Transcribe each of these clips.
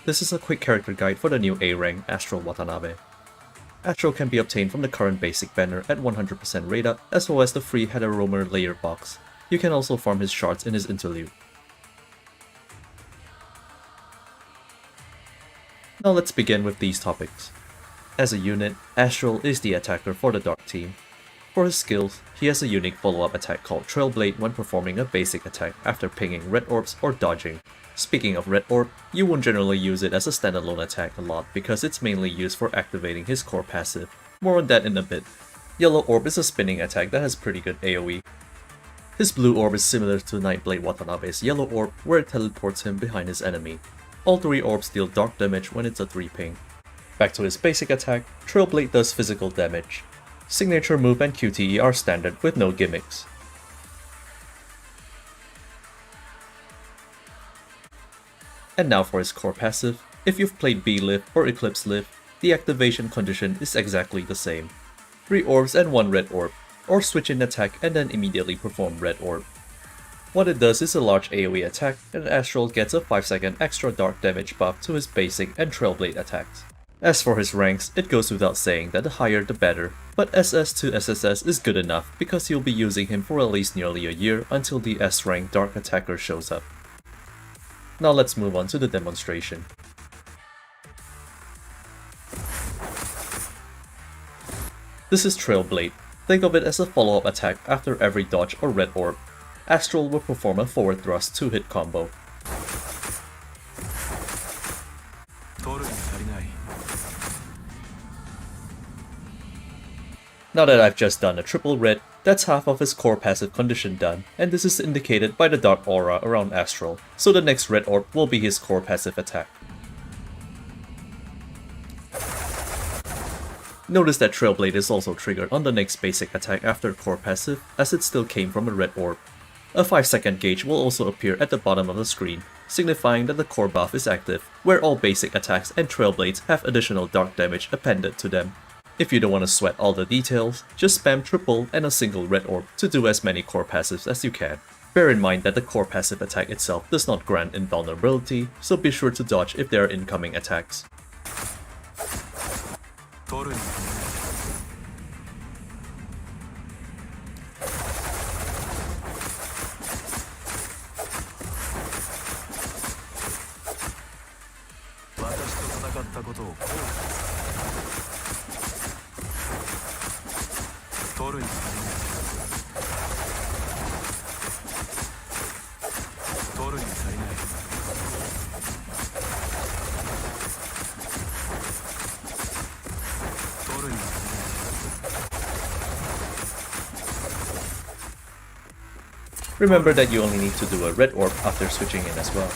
This is a quick character guide for the new A rank Astral Watanabe. Astral can be obtained from the current basic banner at 100% rate up, as well as the free Header Roamer layer box. You can also farm his shards in his interlude. Now let's begin with these topics. As a unit, Astral is the attacker for the Dark team. For his skills, he has a unique follow-up attack called Trailblade when performing a basic attack after pinging red orbs or dodging. Speaking of red orb, you won't generally use it as a standalone attack a lot because it's mainly used for activating his core passive. More on that in a bit. Yellow orb is a spinning attack that has pretty good AoE. His blue orb is similar to Nightblade Watanabe's yellow orb where it teleports him behind his enemy. All three orbs deal dark damage when it's a 3 ping. Back to his basic attack, Trailblade does physical damage. Signature move and QTE are standard with no gimmicks. And now for his core passive. If you've played B-Lift or Eclipse Lift, the activation condition is exactly the same. 3 orbs and 1 red orb, or switch in attack and then immediately perform red orb. What it does is a large AoE attack, and Astral gets a 5-second extra dark damage buff to his basic and Trailblade attacks. As for his ranks, it goes without saying that the higher the better, but SS to SSS is good enough because you'll be using him for at least nearly a year until the S rank Dark Attacker shows up. Now let's move on to the demonstration. This is Trailblade. Think of it as a follow-up attack after every dodge or red orb. Astral will perform a forward thrust 2-hit combo. Now that I've just done a triple red, that's half of his core passive condition done, and this is indicated by the dark aura around Astral, so the next red orb will be his core passive attack. Notice that Trailblade is also triggered on the next basic attack after core passive, as it still came from a red orb. A 5-second gauge will also appear at the bottom of the screen, signifying that the core buff is active, where all basic attacks and Trailblades have additional dark damage appended to them. If you don't want to sweat all the details, just spam triple and a single red orb to do as many core passives as you can. Bear in mind that the core passive attack itself does not grant invulnerability, so be sure to dodge if there are incoming attacks. Remember that you only need to do a red orb after switching in as well.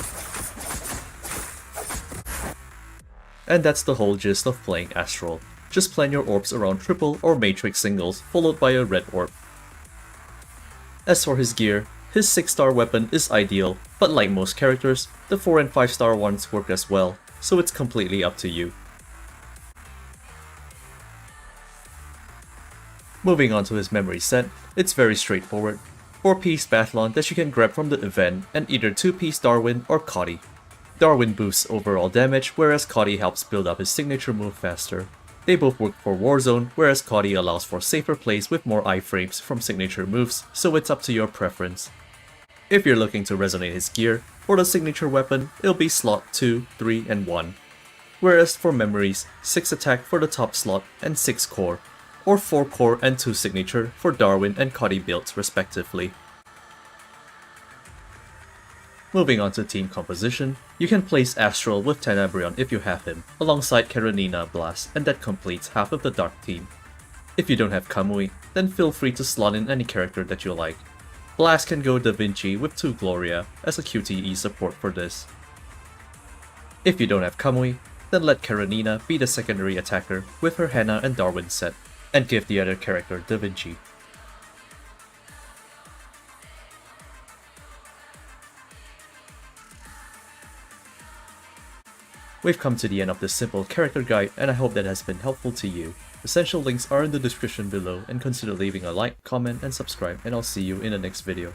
And that's the whole gist of playing Astral. Just plan your orbs around triple or matrix singles followed by a red orb. As for his gear, his 6-star weapon is ideal, but like most characters, the 4 and 5-star ones work as well, so it's completely up to you. Moving on to his memory set, it's very straightforward. 4-piece Bathlon that you can grab from the event, and either 2-piece Darwin or Cotty. Darwin boosts overall damage, whereas Cotty helps build up his signature move faster. They both work for Warzone, whereas Cotty allows for safer plays with more iframes from signature moves, so it's up to your preference. If you're looking to resonate his gear, for the signature weapon, it'll be slot 2, 3, and 1. Whereas for memories, 6 attack for the top slot and 6 core, or 4 core and 2 signature for Darwin and Cotty builds respectively. Moving on to team composition, you can place Astral with Tenebrion if you have him, alongside Karenina Blast, and that completes half of the Dark team. If you don't have Kamui, then feel free to slot in any character that you like. Blast can go Da Vinci with 2 Gloria as a QTE support for this. If you don't have Kamui, then let Karenina be the secondary attacker with her Hannah and Darwin set, and give the other character Da Vinci. We've come to the end of this simple character guide, and I hope that has been helpful to you. Essential links are in the description below, and consider leaving a like, comment, and subscribe, and I'll see you in the next video.